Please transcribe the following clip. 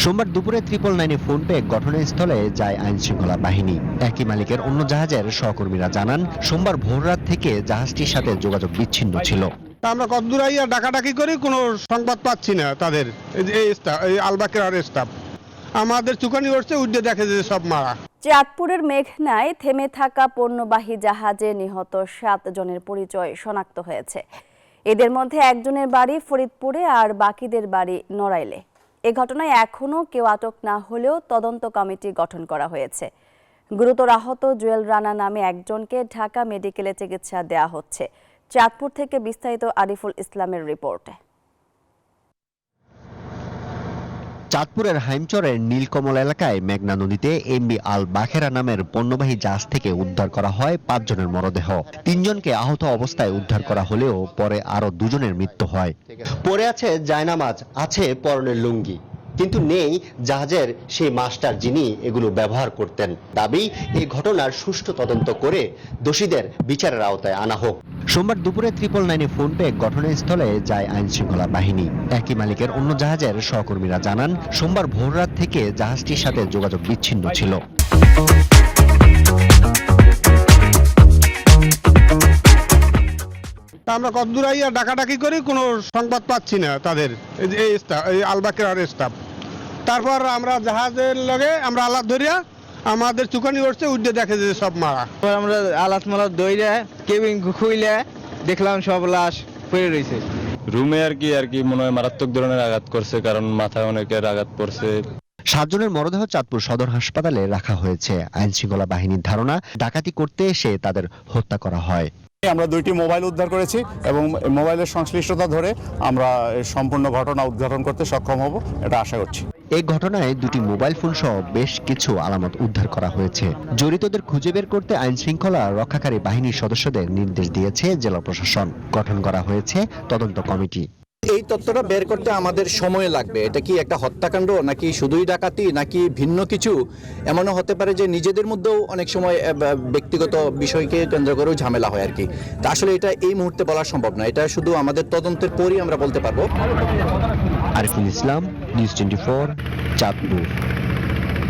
সোমবার দুপুরে 999-এ ফোন পেয়ে ঘটনাস্থলে যায় আইনশৃঙ্খলা বাহিনী। একই মালিকের অন্য জাহাজের সহকর্মীরা জানান, সোমবার ভোররাত থেকে জাহাজটির সাথে যোগাযোগ বিচ্ছিন্ন ছিল। আমরা কতদূর আইয়া ডাকাডাকি করি, কোনো সংবাদ পাচ্ছি না তাদের। এই আলবাকের স্টাফ আমাদের চুকানি উঠছে, উঠে দেখে যে সব মারা। চাঁদপুরের মেঘনায় থেমে থাকা পণ্যবাহী জাহাজে নিহত 7 জনের পরিচয় শনাক্ত হয়েছে। এদের মধ্যে একজনের বাড়ি ফরিদপুরে আর বাকিদের বাড়ি নড়াইলে। এ ঘটনায় এখনও কেউ আটক না হলেও তদন্ত কমিটি গঠন করা হয়েছে। গুরুতর আহত জুয়েল রানা নামে একজনকে ঢাকা মেডিকেলে চিকিৎসা দেয়া হচ্ছে। চাঁদপুর থেকে বিস্তারিত আরিফুল ইসলামের রিপোর্টে। চাঁদপুরের হাইমচরের নীলকমল এলাকায় মেঘনা নদীতে এমবি আল বাখেরা নামের পণ্যবাহী জাহাজ থেকে উদ্ধার করা হয় 5 জনের মরদেহ। 3 জনকে আহত অবস্থায় উদ্ধার করা হলেও পরে আরো 2 জনের মৃত্যু হয়। পরে আছে জায়নামাজ, আছে পরনের লুঙ্গি, কিন্তু নেই জাহাজের সেই মাস্টার যিনি এগুলো ব্যবহার করতেন। দাবি, এই ঘটনার সুষ্ঠু তদন্ত করে দোষীদের বিচারের আওতায় আনা হোক। সোমবার দুপুরে 999-এ ফোন পেয়ে ঘটনাস্থলে যায় আইনশৃঙ্খলা বাহিনী। একই মালিকের অন্য জাহাজের সহকর্মীরা জানান, সোমবার ভোররাত থেকে জাহাজটির সাথে যোগাযোগ বিচ্ছিন্ন ছিল। আমরা কতদূর আইয়া ডাকাডাকি করি, কোনো সংবাদ পাচ্ছি না তাদের। এই আলবাকের স্টাফ। তারপর আমরা জাহাজের লগে আমরা আলাদ ধরিয়া আমাদের চুকানি উঠছে, উঠে দেখে যে সব মারা। আমরা আলাত মালাত দইরা কেবিন খুইলে দেখলাম সব লাশ পড়ে রয়েছে রুমে। আর কি মনে হয় মারাত্মক ধরনের আঘাত করছে, কারণ মাথায় অনেকের আঘাত পড়ছে। 7 জনের মরদেহ চাঁদপুর সদর হাসপাতালে রাখা হয়েছে। আইনশৃঙ্খলা বাহিনীর ধারণা, ডাকাতি করতে এসে তাদের হত্যা করা হয়। আমরা 2টি মোবাইল উদ্ধার করেছি এবং মোবাইলের সংশ্লিষ্টতা ধরে আমরা সম্পূর্ণ ঘটনা উদ্ঘাটন করতে সক্ষম হব, এটা আশা করছি। এই ঘটনায় 2টি মোবাইল ফোন সহ বেশ কিছু আলামত উদ্ধার করা হয়েছে। জড়িতদের খুঁজে বের করতে আইন শৃঙ্খলা রক্ষাকারী বাহিনীর সদস্যদের নির্দেশ দিয়েছে জেলা প্রশাসন। গঠন করা হয়েছে তদন্ত কমিটি। এই তথ্যটা বের করতে আমাদের সময় লাগবে। এটা কি একটা হত্যাকাণ্ড, নাকি শুধুই ডাকাতি, নাকি ভিন্ন কিছু? এমনও হতে পারে যে নিজেদের মধ্যেও অনেক সময় ব্যক্তিগত বিষয়কে কেন্দ্র করেও ঝামেলা হয় আর কি। তা আসলে এটা এই মুহূর্তে বলা সম্ভব না, এটা শুধু আমাদের তদন্তের পরই আমরা বলতে পারবো। আরিফুল ইসলাম, নিউজ 24, চাঁদপুর।